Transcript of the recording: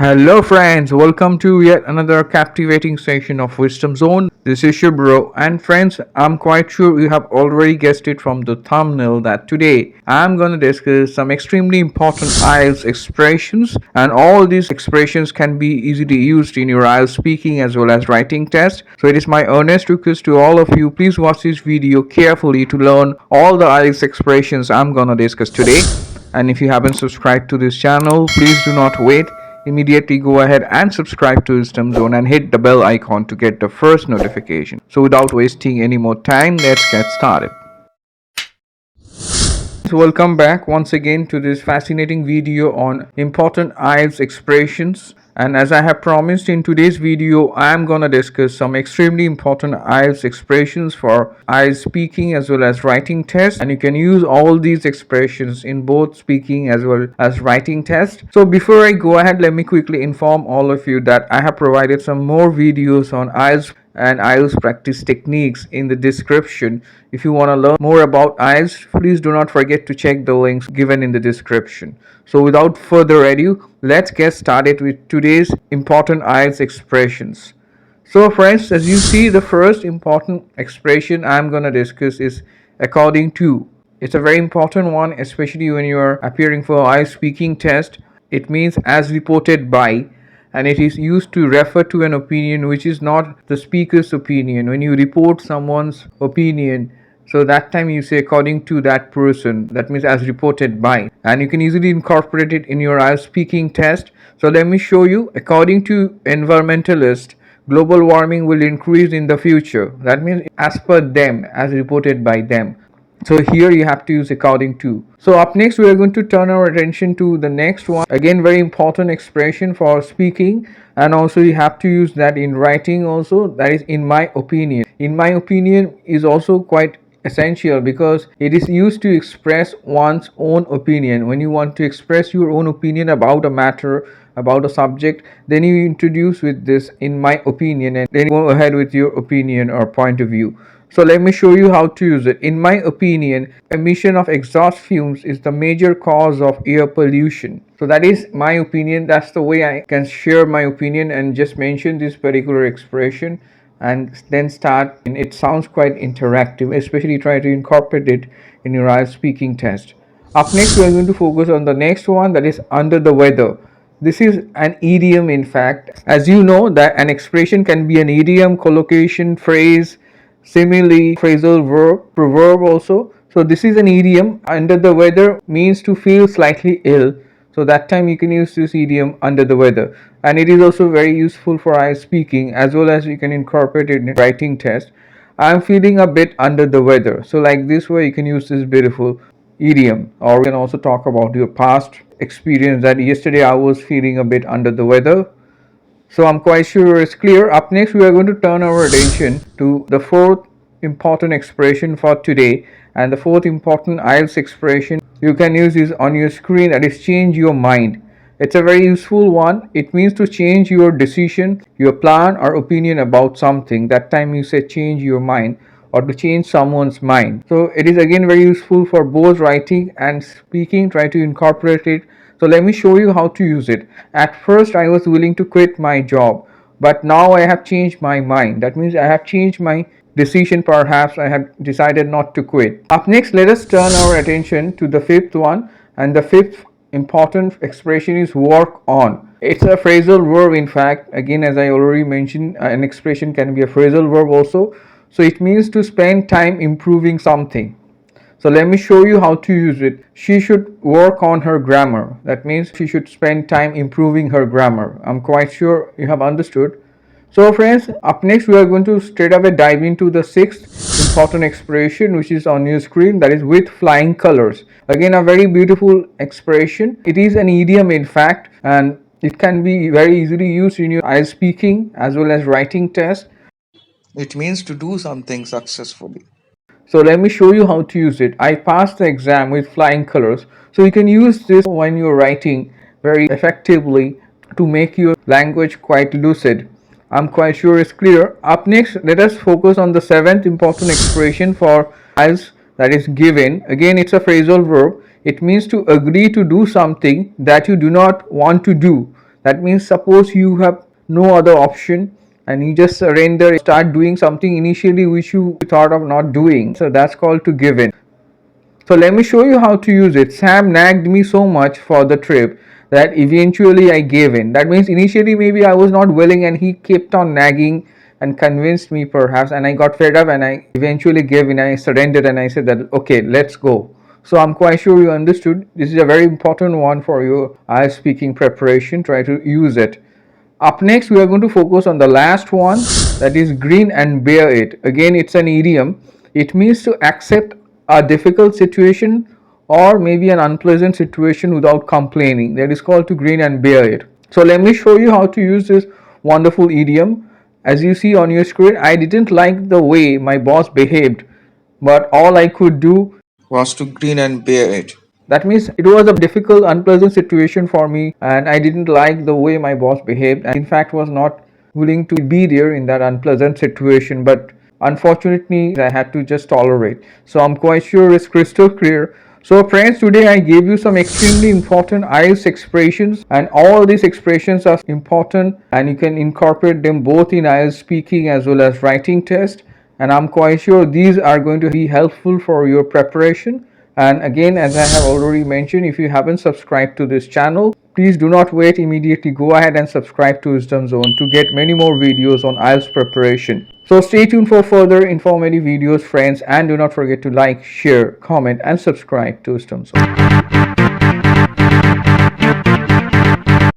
Hello, friends. Welcome to yet another captivating session of Wisdom Zone. This is your bro, and friends, I'm quite sure you have already guessed it from the thumbnail that today I'm going to discuss some extremely important IELTS expressions, and all these expressions can be easily used in your IELTS speaking as well as writing test. So it is my earnest request to all of you, please watch this video carefully to learn all the IELTS expressions I'm going to discuss today. And if you haven't subscribed to this channel, please do not wait. Immediately go ahead and subscribe to Wisdom Zone and hit the bell icon to get the first notification. So without wasting any more time, let's get started. So welcome back once again to this fascinating video on important IELTS expressions. And as I have promised, in today's video I am gonna discuss some extremely important IELTS expressions for IELTS speaking as well as writing tests, and you can use all these expressions in both speaking as well as writing tests. So before I go ahead, let me quickly inform all of you that I have provided some more videos on IELTS and IELTS practice techniques in the description. If you want to learn more about IELTS, please do not forget to check the links given in the description. So without further ado, let's get started with today's important IELTS expressions. So friends, as you see, the first important expression I'm going to discuss is according to. It's a very important one, especially when you are appearing for IELTS speaking test. It means as reported by, and it is used to refer to an opinion which is not the speaker's opinion. When you report someone's opinion, so that time you say according to that person, that means as reported by, and you can easily incorporate it in your IELTS speaking test. So let me show you. According to environmentalists, global warming will increase in the future. That means as per them, as reported by them. So here you have to use according to. So up next we are going to turn our attention to the next one. Again, very important expression for speaking, and also you have to use that in writing also. That is in my opinion. In my opinion is also quite essential because it is used to express one's own opinion. When you want to express your own opinion about a matter, about a subject, then you introduce with this in my opinion, and then go ahead with your opinion or point of view. So let me show you how to use it. In my opinion, emission of exhaust fumes is the major cause of air pollution. So that is my opinion. That's the way I can share my opinion and just mention this particular expression and then start. And it sounds quite interactive, especially try to incorporate it in your IELTS speaking test. Up next, we are going to focus on the next one, that is under the weather. This is an idiom, in fact. As you know, that an expression can be an idiom, collocation, phrase, simile, phrasal verb, proverb also. So this is an idiom. Under the weather means to feel slightly ill. So that time you can use this idiom under the weather. And it is also very useful for IELTS speaking, as well as you can incorporate it in writing test. I'm feeling a bit under the weather. So like this way you can use this beautiful idiom. Or you can also talk about your past experience that yesterday I was feeling a bit under the weather. So I'm quite sure it's clear. Up next we are going to turn our attention to the fourth important expression for today, and the fourth important IELTS expression you can use is on your screen, that is change your mind. It's a very useful one. It means to change your decision, your plan or opinion about something. That time you say change your mind, or to change someone's mind. So it is again very useful for both writing and speaking. Try to incorporate it. So let me show you how to use it. At first I was willing to quit my job, but now I have changed my mind. That means I have changed my decision. Perhaps I have decided not to quit. Up next, let us turn our attention to the fifth one, and the fifth important expression is work on. It's a phrasal verb, in fact. Again, as I already mentioned, an expression can be a phrasal verb also. So it means to spend time improving something. So let me show you how to use it. She should work on her grammar. That means she should spend time improving her grammar. I'm quite sure you have understood. So friends, up next we are going to straight away dive into the sixth important expression, which is on your screen, that is with flying colors. Again, a very beautiful expression. It is an idiom, in fact, and it can be very easily used in your IELTS speaking as well as writing test. It means to do something successfully. So let me show you how to use it. I passed the exam with flying colors. So you can use this when you're writing very effectively to make your language quite lucid. I'm quite sure it's clear. Up next, let us focus on the seventh important expression for IELTS, that is given. Again, it's a phrasal verb. It means to agree to do something that you do not want to do. That means suppose you have no other option and you just surrender, start doing something initially which you thought of not doing. So that's called to give in. So let me show you how to use it. Sam nagged me so much for the trip that eventually I gave in. That means initially maybe I was not willing and he kept on nagging and convinced me perhaps, and I got fed up and I eventually gave in. I surrendered and I said that okay, let's go. So I'm quite sure you understood. This is a very important one for your IELTS speaking preparation. Try to use it. Up next, we are going to focus on the last one, that is grin and bear it. Again, it's an idiom. It means to accept a difficult situation or maybe an unpleasant situation without complaining. That is called to grin and bear it. So let me show you how to use this wonderful idiom. As you see on your screen, I didn't like the way my boss behaved, but all I could do was to grin and bear it. That means it was a difficult, unpleasant situation for me, and I didn't like the way my boss behaved, and in fact was not willing to be there in that unpleasant situation. But unfortunately, I had to just tolerate. So I'm quite sure it's crystal clear. So friends, today I gave you some extremely important IELTS expressions, and all these expressions are important and you can incorporate them both in IELTS speaking as well as writing test, and I'm quite sure these are going to be helpful for your preparation. And again, as I have already mentioned, if you haven't subscribed to this channel, please do not wait, immediately go ahead and subscribe to Wisdom Zone to get many more videos on IELTS preparation. So stay tuned for further informative videos friends, and do not forget to like, share, comment and subscribe to Wisdom Zone.